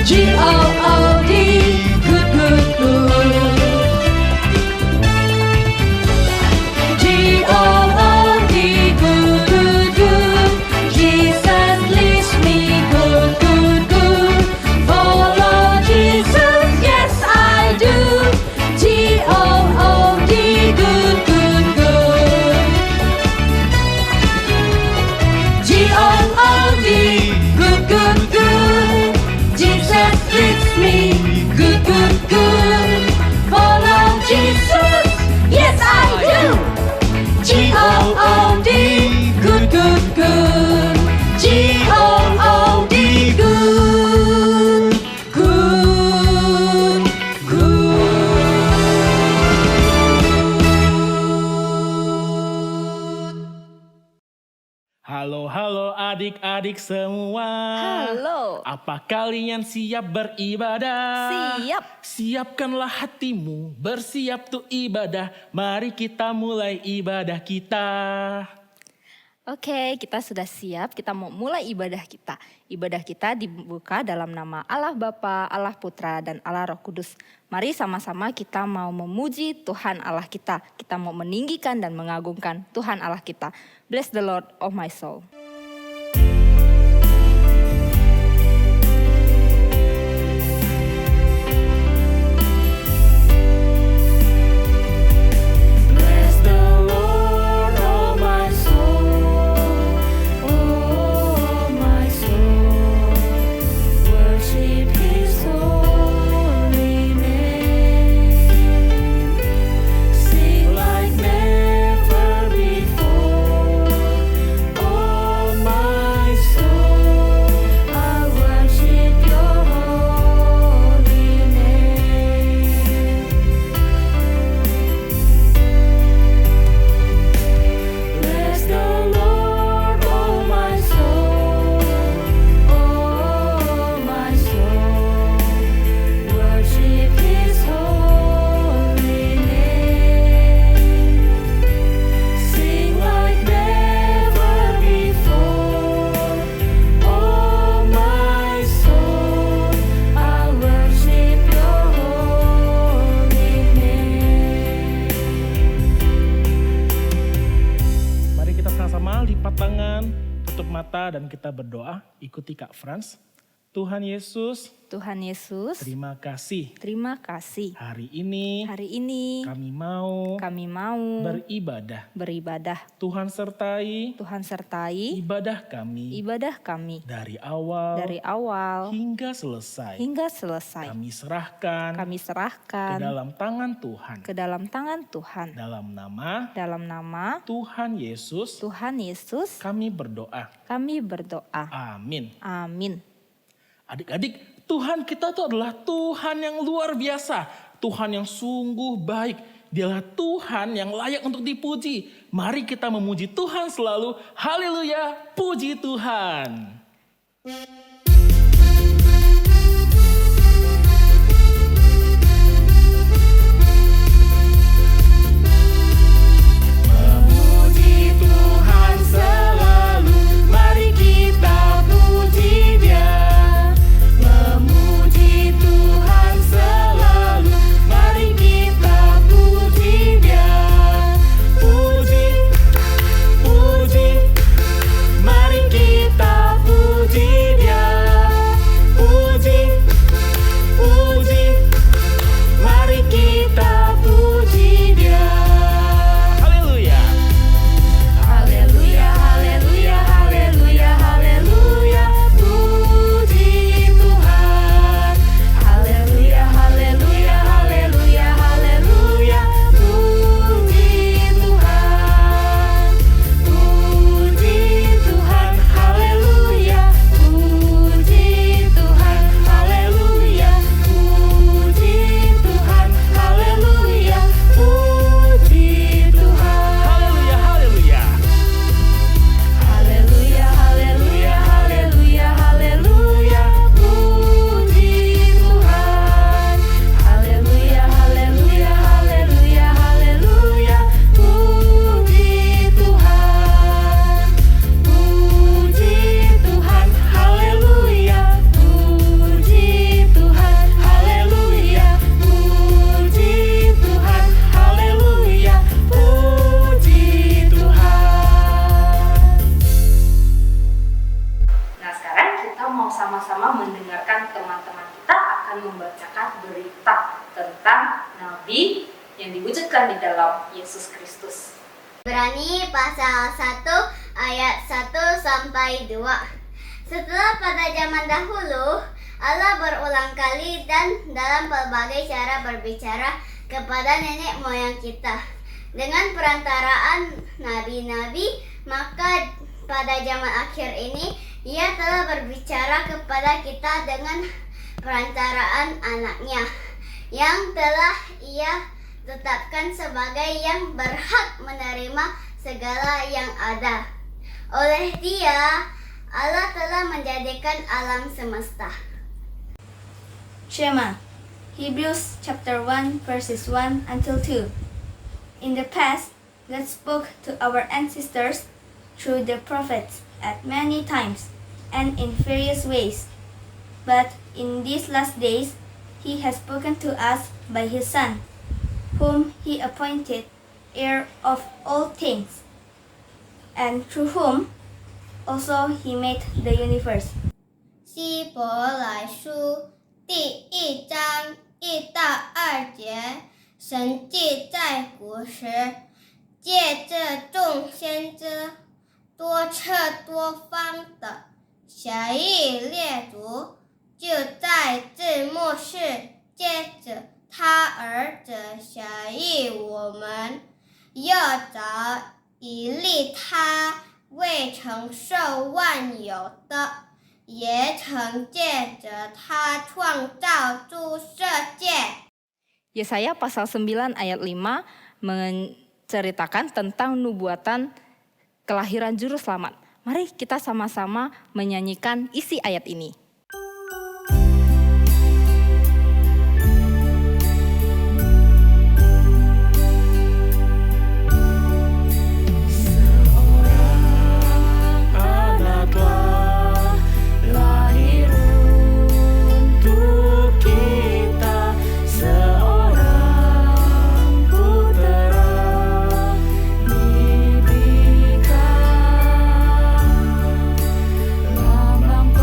G-O-O-D, good, good, good. G-O-O-D, good, good, good. Jesus leads me good, good, good. Follow Jesus, yes I do. G-O-O-D, good, good, good. G-O-O-D, good, good, good. Jesus leads me good, good, good. Follow Jesus, yes I do. G-O-O-D, good, good, good. G-O-O-D, good, good, good. Halo adik-adik semua. Halo. Apa kalian siap beribadah? Siap. Siapkanlah hatimu, bersiap tuh ibadah. Mari kita mulai ibadah kita. Oke, kita sudah siap. Kita mau mulai ibadah kita. Ibadah kita dibuka dalam nama Allah Bapa, Allah Putra, dan Allah Roh Kudus. Mari sama-sama kita mau memuji Tuhan Allah kita. Kita mau meninggikan dan mengagungkan Tuhan Allah kita. Bless the Lord, oh my soul. Bless the Lord, oh my soul, oh my soul. Worship His holy name. Sing like never before, oh my soul. I worship Your holy name. Bless the Lord, oh my soul, oh my soul. Worship His holy name. Sing like never before, oh my soul. I worship Your holy name. Mari kita sama-sama lipat tangan, tutup mata dan kita berdoa. Ikuti Kak Frans. Tuhan Yesus, Tuhan Yesus, terima kasih. terima kasih. Hari ini Hari ini kami mau kami mau beribadah. Tuhan sertai Tuhan sertai ibadah kami ibadah kami dari awal dari awal hingga selesai. hingga selesai. Kami serahkan Kami ke serahkan dalam tangan Tuhan. ke dalam tangan Tuhan. Dalam nama Tuhan Yesus kami berdoa. kami berdoa. Amin. Amin. Adik-adik, Tuhan kita itu adalah Tuhan yang luar biasa. Tuhan yang sungguh baik. Dialah Tuhan yang layak untuk dipuji. Mari kita memuji Tuhan selalu. Haleluya, puji Tuhan. Memuji Tuhan selalu, mari kita puji Dia. Memuji Tuhan selalu, mari kita puji Dia. Puji, puji, mari kita puji Dia. akan membacakan berita tentang Nabi yang diwujudkan di dalam Yesus Kristus. Ibrani pasal 1 ayat 1 sampai 2. Setelah pada zaman dahulu, Allah berulang kali dan dalam berbagai cara berbicara kepada nenek moyang kita dengan perantaraan nabi-nabi, maka pada zaman akhir ini Ia telah berbicara kepada kita dengan perantaraan anaknya yang telah Ia tetapkan sebagai yang berhak menerima segala yang ada. Oleh Dia, Allah telah menjadikan alam semesta. Shema, Hebrews chapter 1 verses 1 until 2. In the past, God spoke to our ancestors through the prophets at many times and in various ways. But in these last days, He has spoken to us by His Son, whom He appointed heir of all things, and through whom also He made the universe. 希伯来书第1章1到2节，神迹在古时，借着众先知多侧多方的辖域列祖，就在这末世借着他儿子辖域我们，要找以利他未曾受万有的，也曾借着他创造诸世界。 Yesaya pasal 9 ayat 5 menceritakan tentang nubuatan kelahiran juru selamat. Mari kita sama-sama menyanyikan isi ayat ini. Lambang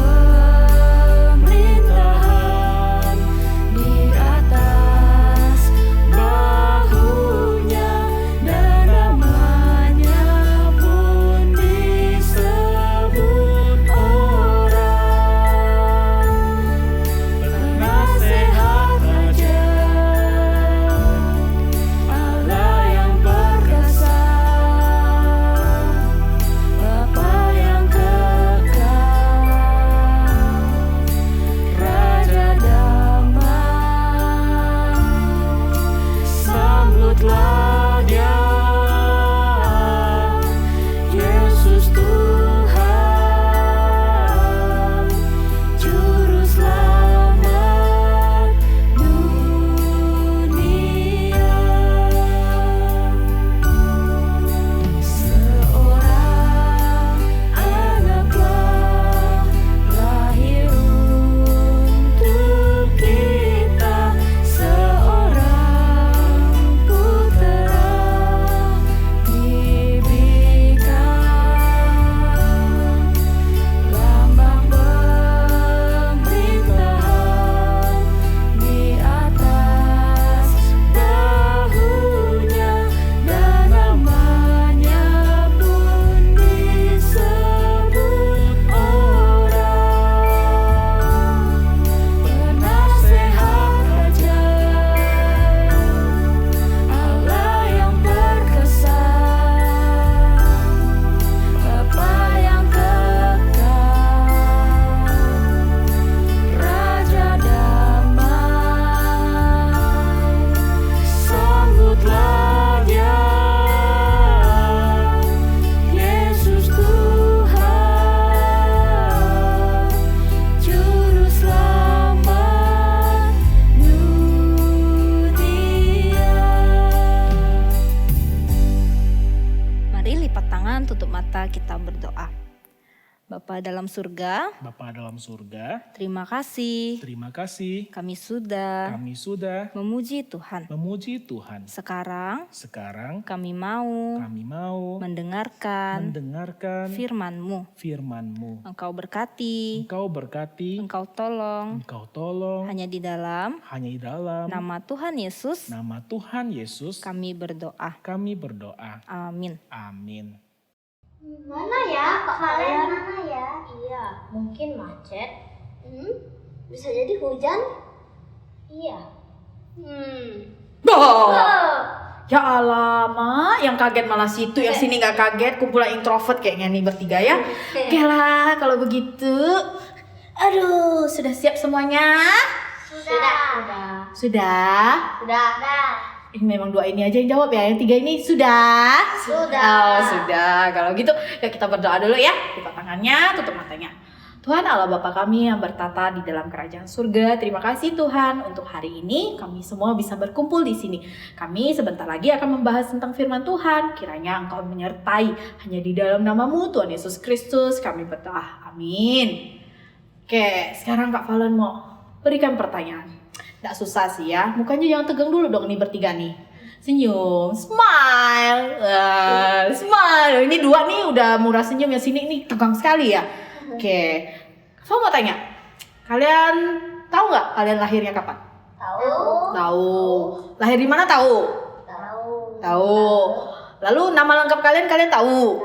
Bapa dalam surga, Bapa dalam surga, terima kasih terima kasih kami sudah kami sudah memuji Tuhan. memuji Tuhan. Sekarang Sekarang kami mau kami mau mendengarkan mendengarkan firman-Mu. firman-Mu. Engkau berkati, Engkau berkati, Engkau tolong, Engkau tolong, hanya di dalam hanya di dalam nama Tuhan Yesus nama Tuhan Yesus kami berdoa. kami berdoa. Amin. Amin. Mana ya Kak Valen? Mana ya? Iya, mungkin macet. Bisa jadi hujan. Iya. Ya Allah, Ma, yang kaget malah situ, yang sini nggak kaget, kumpulan introvert kayaknya nih bertiga ya. Oke lah, kalau begitu. Aduh, sudah siap semuanya? Sudah. Sudah? Sudah. Memang dua ini aja yang jawab ya, yang tiga ini sudah? Sudah. Oh, sudah. Kalau gitu, ya kita berdoa dulu ya. Buka tangannya, tutup matanya. Tuhan Allah Bapa kami yang bertata di dalam kerajaan surga, terima kasih Tuhan untuk hari ini kami semua bisa berkumpul di sini. Kami sebentar lagi akan membahas tentang firman Tuhan. Kiranya Engkau menyertai hanya di dalam nama-Mu Tuhan Yesus Kristus kami berdoa. Amin. Oke, sekarang Kak Valen mau berikan pertanyaan. Nggak susah sih ya, mukanya jangan tegang dulu dong nih bertiga nih. Senyum, smile, smile. Ini dua nih udah murah senyum, yang sini nih tegang sekali ya. Oke, saya mau tanya, kalian tahu nggak kalian lahirnya kapan? Tahu. Tahu. Lahir di mana tahu? Tahu. Lalu nama lengkap kalian tahu?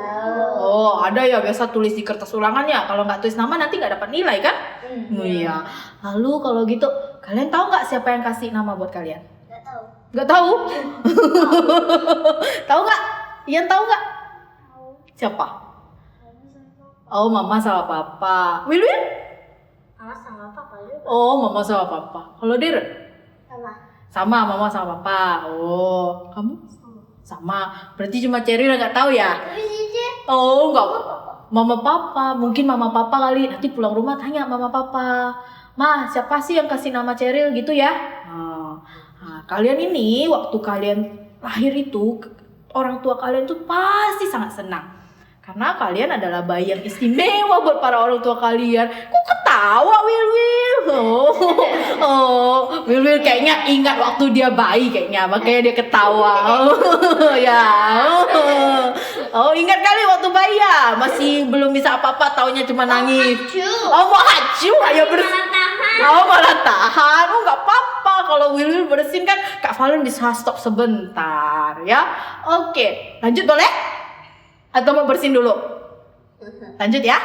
Oh, ada ya biasa tulis di kertas ulangan ya. Kalau nggak tulis nama nanti nggak dapat nilai kan? Iya. Lalu kalau gitu, kalian tahu nggak siapa yang kasih nama buat kalian? Nggak tahu. Nggak tahu? Tahu nggak? Ian tahu nggak? Siapa? Oh, Mama sama Papa. Wilwil? Mama sama Papa juga. Oh, Mama sama Papa. Kalau Dir? Sama. Sama, Mama sama Papa. Oh, kamu? Sama. Berarti cuma Cheryl nggak tahu ya? Oh, nggak. Mama Papa. Mungkin Mama Papa kali. Nanti pulang rumah tanya Mama Papa. Ma, siapa sih yang kasih nama Cheryl gitu ya? Nah, kalian ini waktu kalian lahir itu, orang tua kalian tuh pasti sangat senang. Karena kalian adalah bayi yang istimewa buat para orang tua kalian. Kok ketawa Wilwil? Wilwil kayaknya ingat waktu dia bayi kayaknya, makanya dia ketawa. Ya. Oh, ingat kali waktu bayi ya? Masih belum bisa apa-apa, taunya cuma nangis. Oh, mau hacu, ayo bersin. Oh, malah tahan. Oh, nggak apa-apa. Kalau Wilwil bersin kan Kak Valen bisa stop sebentar ya. Oke, lanjut boleh? Atau mau bersin dulu? Lanjut ya?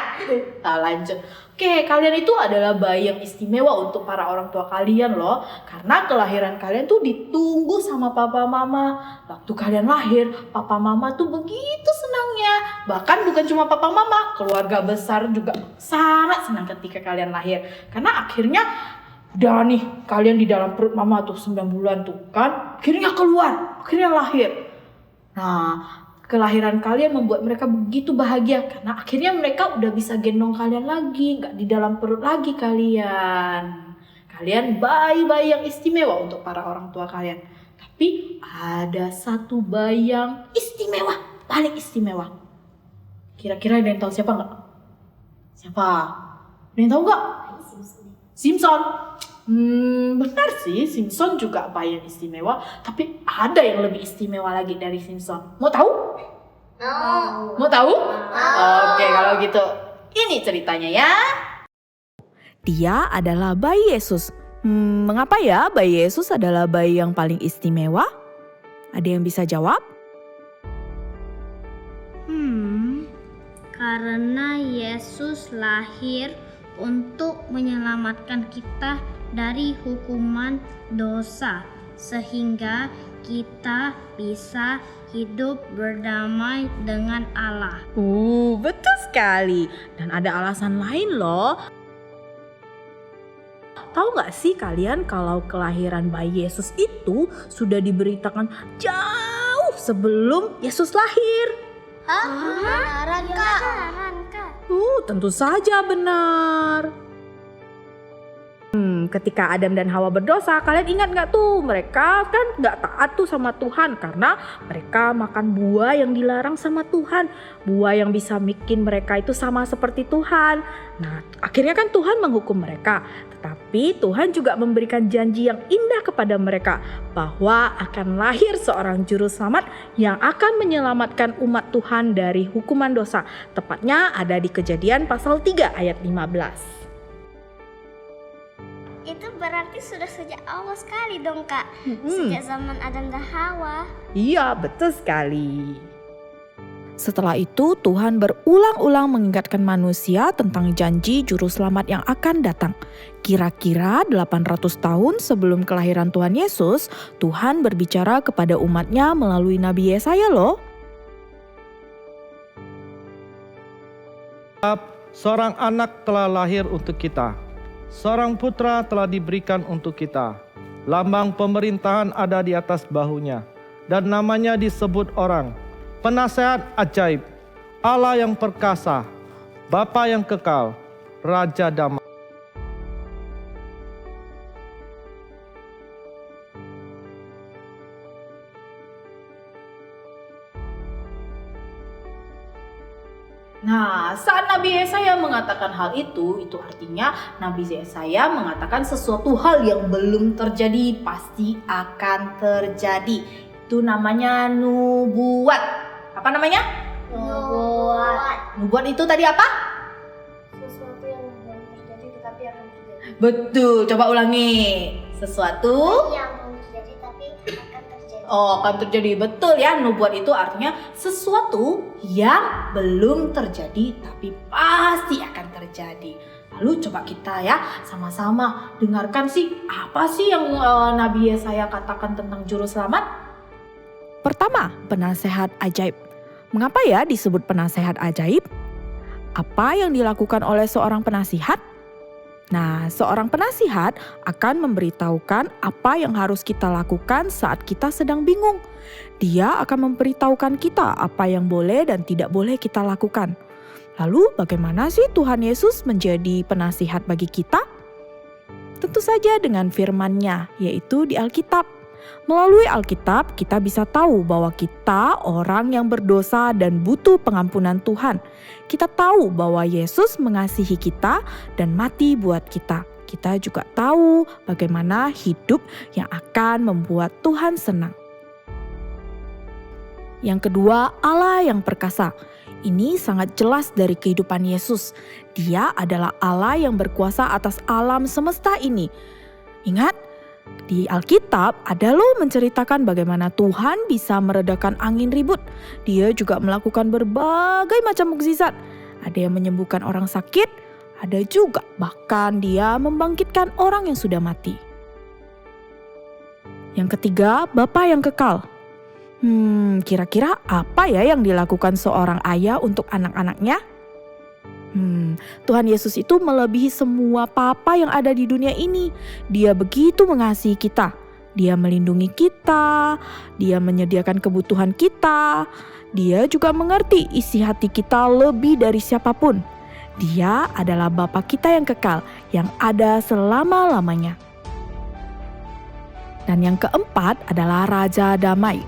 Lanjut. Oke, kalian itu adalah bayi yang istimewa untuk para orang tua kalian loh. Karena kelahiran kalian tuh ditunggu sama papa mama. Waktu kalian lahir, papa mama tuh begitu senangnya. Bahkan bukan cuma papa mama, keluarga besar juga sangat senang ketika kalian lahir. Karena akhirnya udah nih, kalian di dalam perut mama tuh 9 bulan tuh kan. Akhirnya keluar, akhirnya lahir. Nah, kelahiran kalian membuat mereka begitu bahagia karena akhirnya mereka udah bisa gendong kalian lagi, nggak di dalam perut lagi kalian. Kalian bayi-bayi yang istimewa untuk para orang tua kalian. Tapi ada satu bayi yang istimewa, paling istimewa. Kira-kira ada yang tahu siapa nggak? Siapa? Ada yang tahu nggak? Simpson. Benar sih, Simpson juga bayi yang istimewa, tapi ada yang lebih istimewa lagi dari Simpson. Mau tahu? Mau tahu? Oke, kalau gitu ini ceritanya ya. Dia adalah bayi Yesus. Mengapa ya bayi Yesus adalah bayi yang paling istimewa? Ada yang bisa jawab? Karena Yesus lahir untuk menyelamatkan kita dari hukuman dosa, sehingga kita bisa hidup berdamai dengan Allah. Betul sekali. Dan ada alasan lain loh. Tahu gak sih kalian kalau kelahiran bayi Yesus itu sudah diberitakan jauh sebelum Yesus lahir? Beneran Kak? Tentu saja benar. Ketika Adam dan Hawa berdosa, kalian ingat nggak tuh? Mereka kan nggak taat tuh sama Tuhan karena mereka makan buah yang dilarang sama Tuhan. Buah yang bisa bikin mereka itu sama seperti Tuhan. Nah, akhirnya kan Tuhan menghukum mereka. Tetapi Tuhan juga memberikan janji yang indah kepada mereka bahwa akan lahir seorang juru selamat yang akan menyelamatkan umat Tuhan dari hukuman dosa. Tepatnya ada di Kejadian pasal 3 ayat 15. Itu berarti sudah sejak awal sekali dong Kak. Sejak zaman Adam dan Hawa. Iya, betul sekali. Setelah itu Tuhan berulang-ulang mengingatkan manusia tentang janji juru selamat yang akan datang. Kira-kira 800 tahun sebelum kelahiran Tuhan Yesus, Tuhan berbicara kepada umatnya melalui Nabi Yesaya loh. Seorang anak telah lahir untuk kita. Seorang putra telah diberikan untuk kita. Lambang pemerintahan ada di atas bahunya. Dan namanya disebut orang. Penasehat ajaib. Allah yang perkasa. Bapa yang kekal. Raja damai. Nah, saat Nabi Yesaya mengatakan hal itu artinya Nabi Yesaya mengatakan sesuatu hal yang belum terjadi pasti akan terjadi. Itu namanya nubuat. Apa namanya? Nubuat itu tadi apa? Sesuatu yang belum terjadi tetapi akan terjadi. Betul, coba ulangi. Sesuatu Yang belum terjadi tapi akan terjadi. akan terjadi. Betul ya, nubuat itu artinya sesuatu yang belum terjadi tapi pasti akan terjadi. Lalu coba kita ya sama-sama dengarkan apa sih yang Nabi Yesaya katakan tentang juru selamat? Pertama, penasehat ajaib. Mengapa ya disebut penasehat ajaib? Apa yang dilakukan oleh seorang penasihat? Nah, seorang penasihat akan memberitahukan apa yang harus kita lakukan saat kita sedang bingung. Dia akan memberitahukan kita apa yang boleh dan tidak boleh kita lakukan. Lalu bagaimana sih Tuhan Yesus menjadi penasihat bagi kita? Tentu saja dengan firman-Nya, yaitu di Alkitab. Melalui Alkitab kita bisa tahu bahwa kita orang yang berdosa dan butuh pengampunan Tuhan. Kita tahu bahwa Yesus mengasihi kita dan mati buat kita. Kita juga tahu bagaimana hidup yang akan membuat Tuhan senang. Yang kedua, Allah yang perkasa. Ini sangat jelas dari kehidupan Yesus. Dia adalah Allah yang berkuasa atas alam semesta ini. Ingat, di Alkitab ada loh menceritakan bagaimana Tuhan bisa meredakan angin ribut. Dia juga melakukan berbagai macam mukjizat. Ada yang menyembuhkan orang sakit, ada juga bahkan dia membangkitkan orang yang sudah mati. Yang ketiga, Bapa yang kekal. Kira-kira apa ya yang dilakukan seorang ayah untuk anak-anaknya? Tuhan Yesus itu melebihi semua papa yang ada di dunia ini. Dia begitu mengasihi kita. Dia melindungi kita. Dia menyediakan kebutuhan kita. Dia juga mengerti isi hati kita lebih dari siapapun. Dia adalah Bapa kita yang kekal, yang ada selama-lamanya. Dan yang keempat adalah Raja Damai.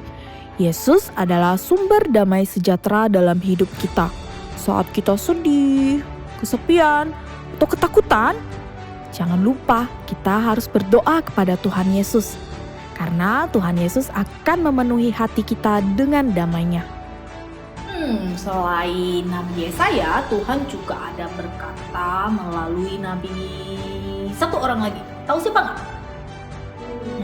Yesus adalah sumber damai sejahtera dalam hidup kita. Saat kita sedih, kesepian, atau ketakutan, jangan lupa kita harus berdoa kepada Tuhan Yesus. Karena Tuhan Yesus akan memenuhi hati kita dengan damai-Nya. Selain Nabi Yesaya, Tuhan juga ada berkata melalui Nabi satu orang lagi. Tahu siapa nggak?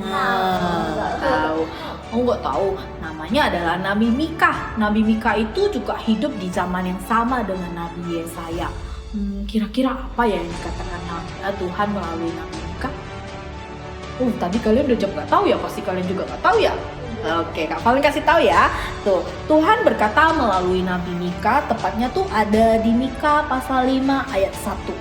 Nggak tahu. Nggak tahu. Namanya adalah Nabi Mika. Nabi Mika itu juga hidup di zaman yang sama dengan Nabi Yesaya. Kira-kira apa ya yang dikatakan Tuhan melalui Nabi Mika? Tadi kalian udah jawab nggak tahu ya? Pasti kalian juga nggak tahu ya? Oke, Kak Valen kasih tahu ya. Tuh, Tuhan berkata melalui Nabi Mika, tepatnya tuh ada di Mika pasal 5 ayat 1.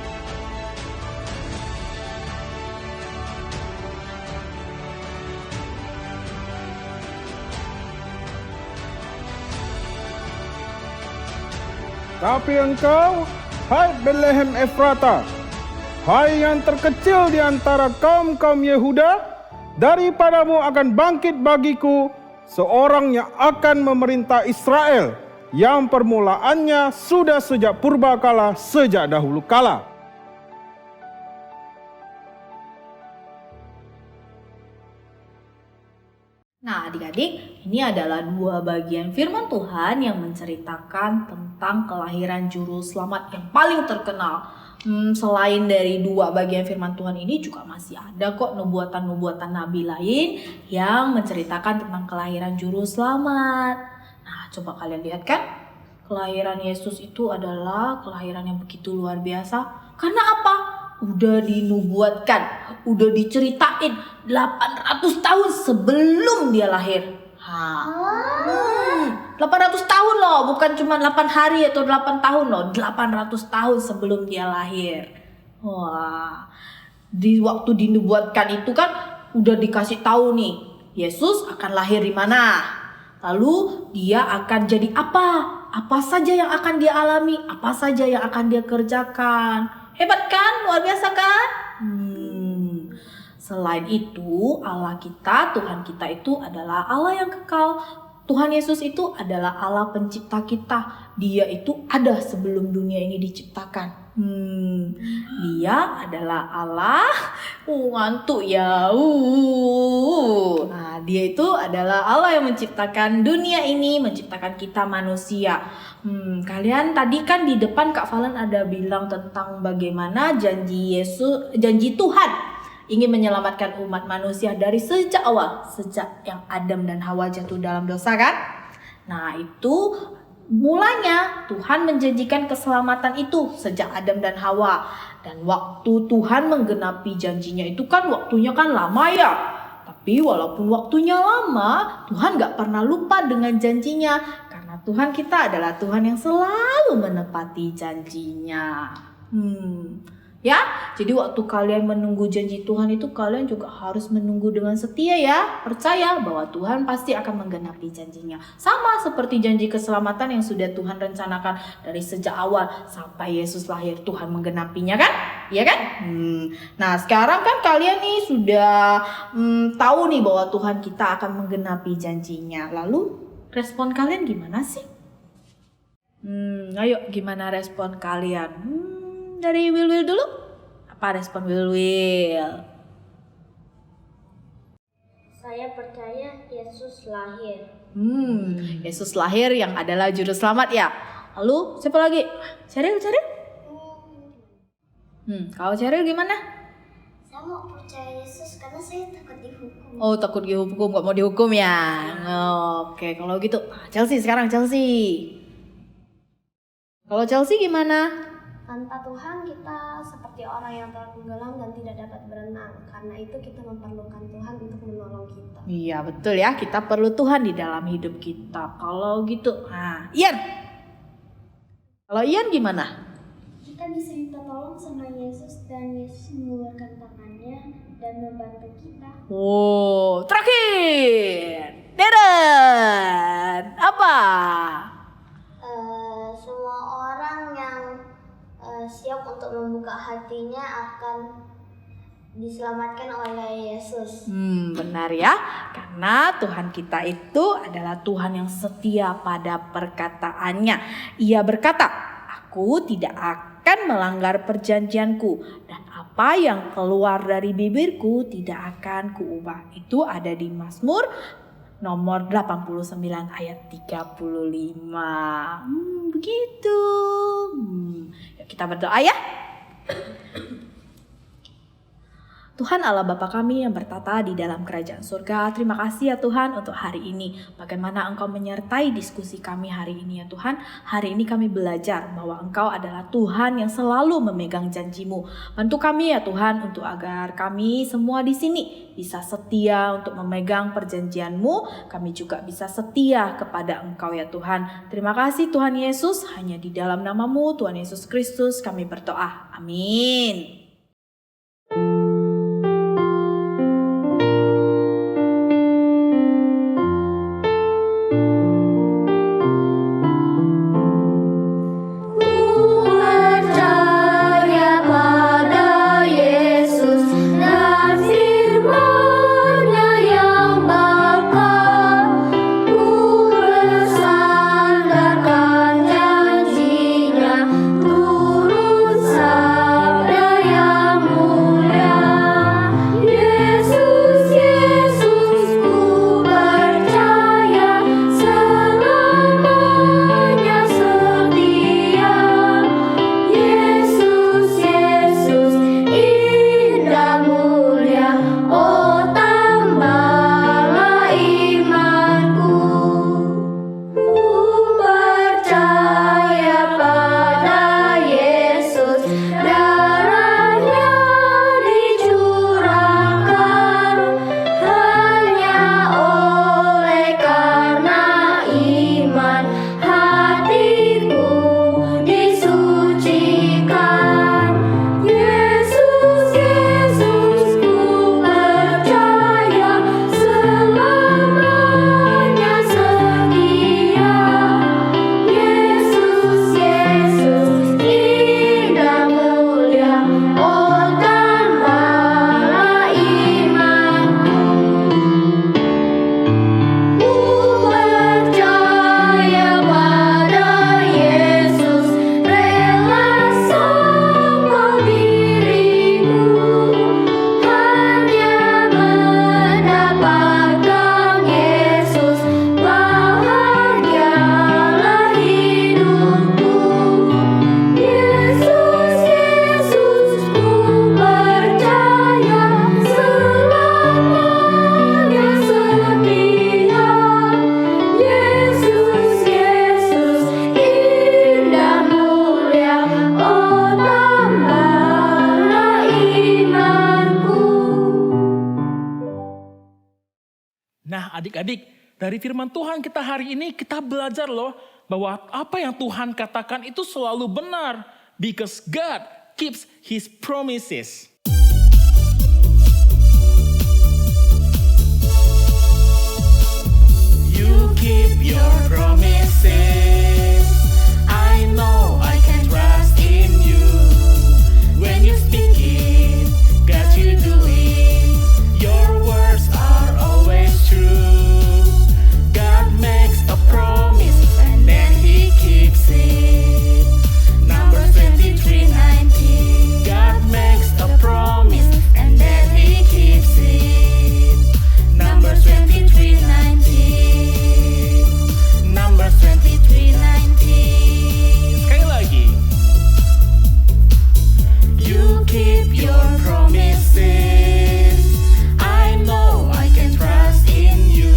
Tapi engkau, hai Bethlehem Efrata, hai yang terkecil di antara kaum-kaum Yehuda, daripadamu akan bangkit bagiku seorang yang akan memerintah Israel, yang permulaannya sudah sejak purbakala, sejak dahulu kala. Nah, adik-adik, ini adalah dua bagian firman Tuhan yang menceritakan tentang kelahiran juru selamat yang paling terkenal. Selain dari dua bagian firman Tuhan ini juga masih ada kok nubuatan-nubuatan nabi lain yang menceritakan tentang kelahiran juru selamat. Nah, coba kalian lihat kan, kelahiran Yesus itu adalah kelahiran yang begitu luar biasa. Karena apa? Udah dinubuatkan, udah diceritain 800 tahun sebelum dia lahir. 800 tahun loh, bukan cuma 8 hari atau 8 tahun loh, 800 tahun sebelum dia lahir. Wah, di waktu dinubuatkan itu kan udah dikasih tahu nih, Yesus akan lahir di mana. Lalu dia akan jadi apa saja yang akan dia alami, apa saja yang akan dia kerjakan. Hebat kan? Luar biasa kan? Selain itu, Allah kita, Tuhan kita itu adalah Allah yang kekal. Tuhan Yesus itu adalah Allah pencipta kita. Dia itu ada sebelum dunia ini diciptakan. Dia adalah Allah. Ngantuk ya. Nah, dia itu adalah Allah yang menciptakan dunia ini, menciptakan kita manusia. Kalian tadi kan di depan Kak Valen ada bilang tentang bagaimana janji Tuhan ingin menyelamatkan umat manusia dari sejak awal, sejak yang Adam dan Hawa jatuh dalam dosa kan? Nah, itu mulanya Tuhan menjanjikan keselamatan itu sejak Adam dan Hawa. Dan waktu Tuhan menggenapi janjinya itu kan waktunya kan lama ya. Tapi walaupun waktunya lama, Tuhan gak pernah lupa dengan janjinya. Karena Tuhan kita adalah Tuhan yang selalu menepati janjinya. Ya, jadi waktu kalian menunggu janji Tuhan itu kalian juga harus menunggu dengan setia ya. Percaya bahwa Tuhan pasti akan menggenapi janjinya. Sama seperti janji keselamatan yang sudah Tuhan rencanakan dari sejak awal sampai Yesus lahir, Tuhan menggenapinya kan? Iya kan? Nah, sekarang kan kalian nih sudah tahu nih bahwa Tuhan kita akan menggenapi janjinya. Lalu respon kalian gimana sih? Ayo gimana respon kalian? Dari Will dulu. Apa respon Will? Saya percaya Yesus lahir. Yesus lahir yang adalah juru selamat ya. Lalu siapa lagi? Cheryl? Kalau Cheryl gimana? Saya mau percaya Yesus karena saya takut dihukum. Oh, takut dihukum, gak mau dihukum ya. Oke, kalau gitu Chelsea sekarang Chelsea. Kalau Chelsea gimana? Tanpa Tuhan kita seperti orang yang telah tenggelam dan tidak dapat berenang. Karena itu kita memerlukan Tuhan untuk menolong kita. Iya betul ya, kita perlu Tuhan di dalam hidup kita. Kalau gitu, Ian. Kalau Ian gimana? Kita bisa minta tolong sama Yesus dan Yesus mengeluarkan tangannya dan membantu kita. Oh, terakhir, Darren. Apa? Semua orang yang siap untuk membuka hatinya akan diselamatkan oleh Yesus. Benar ya, karena Tuhan kita itu adalah Tuhan yang setia pada perkataannya. Ia berkata, aku tidak akan melanggar perjanjianku dan apa yang keluar dari bibirku tidak akan kuubah. Itu ada di Mazmur nomor 89 ayat 35. Begitu. Yuk kita berdoa ya. Tuhan Allah Bapa kami yang bertata di dalam kerajaan surga, terima kasih ya Tuhan untuk hari ini. Bagaimana Engkau menyertai diskusi kami hari ini ya Tuhan. Hari ini kami belajar bahwa Engkau adalah Tuhan yang selalu memegang janji-Mu. Bantu kami ya Tuhan untuk agar kami semua di sini bisa setia untuk memegang perjanjian-Mu. Kami juga bisa setia kepada Engkau ya Tuhan. Terima kasih Tuhan Yesus, hanya di dalam nama-Mu Tuhan Yesus Kristus kami berdoa. Amin. Percaya pada Nah adik-adik, dari firman Tuhan kita hari ini kita belajar loh bahwa apa yang Tuhan katakan itu selalu benar. Because God keeps His promises. You keep your promises. I know I can trust in you. When you speak it, God you do it. Your words are always true. God makes a promise and then He keeps it. Numbers 23:19. God makes a promise and then He keeps it. Numbers 23:19. Numbers 23:19. Sekali lagi. You keep your promises. I know I can trust in you.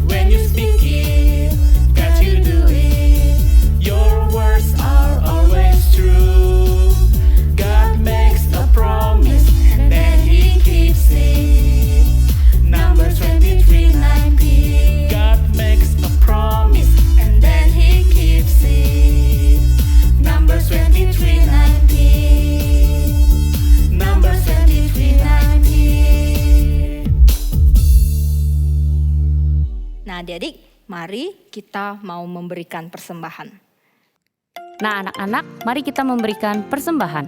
When you speak it, God you do it. Your words are always true. God makes a promise and then He keeps it. Numbers 23:19. God makes a promise and then He keeps it. Numbers 23:19. Numbers 23:19. Nah adik-adik, mari kita mau memberikan persembahan. Nah anak-anak, mari kita memberikan persembahan.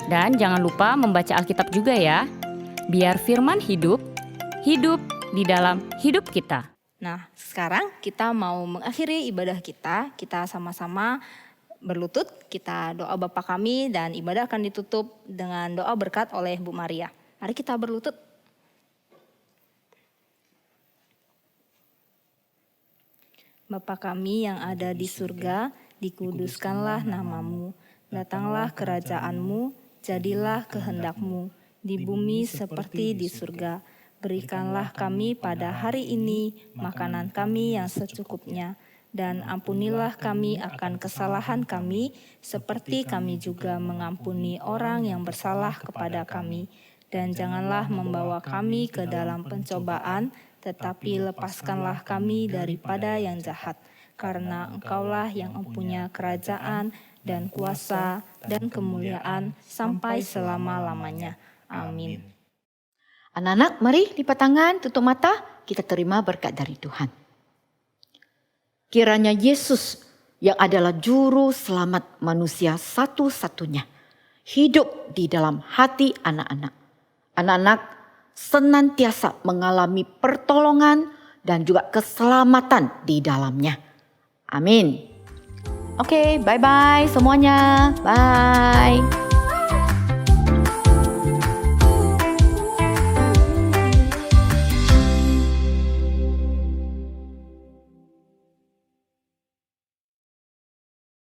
Dan jangan lupa membaca Alkitab juga ya. Biar firman hidup di dalam hidup kita. Nah sekarang kita mau mengakhiri ibadah kita. Kita sama-sama berlutut, kita doa Bapa kami dan ibadah akan ditutup dengan doa berkat oleh Bu Maria. Mari kita berlutut. Bapa kami yang ada di surga, dikuduskanlah namamu, datanglah kerajaanmu, jadilah kehendak-Mu, di bumi seperti di surga. Berikanlah kami pada hari ini makanan kami yang secukupnya, dan ampunilah kami akan kesalahan kami, seperti kami juga mengampuni orang yang bersalah kepada kami. Dan janganlah membawa kami ke dalam pencobaan, tetapi lepaskanlah kami daripada yang jahat. Karena Engkaulah yang mempunyai kerajaan dan kuasa dan kemuliaan sampai selama-lamanya. Amin. Anak-anak, mari lipat tangan, tutup mata, kita terima berkat dari Tuhan. Kiranya Yesus yang adalah juru selamat manusia satu-satunya hidup di dalam hati anak-anak. Anak-anak senantiasa mengalami pertolongan dan juga keselamatan di dalamnya. Amin. Oke, bye-bye semuanya. Bye.